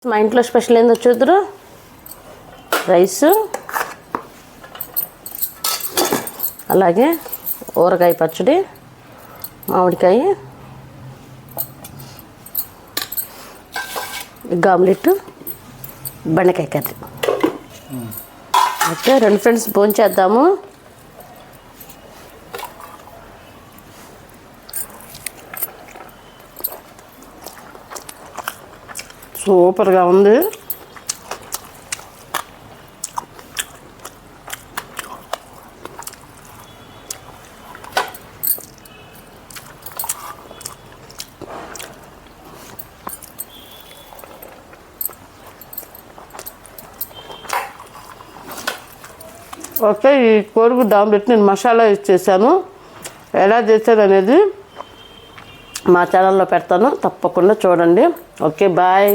మా ఇంట్లో స్పెషల్ ఏందో చూద్దరు. రైస్, అలాగే ఊరగాయ పచ్చడి, మామిడికాయ, ఆమ్లెట్, బెండకాయ కర్రీ. ఓకే రెండు ఫ్రెండ్స్ భోంచేద్దాము. సూపర్గా ఉంది. ఓకే, ఈ కోడిగుడ్డు ఆమ్లెట్ నేను మసాలా యూజ్ చేశాను. ఎలా చేశాను అనేది మా ఛానల్లో పెడతాను, తప్పకుండా చూడండి. Okay bye.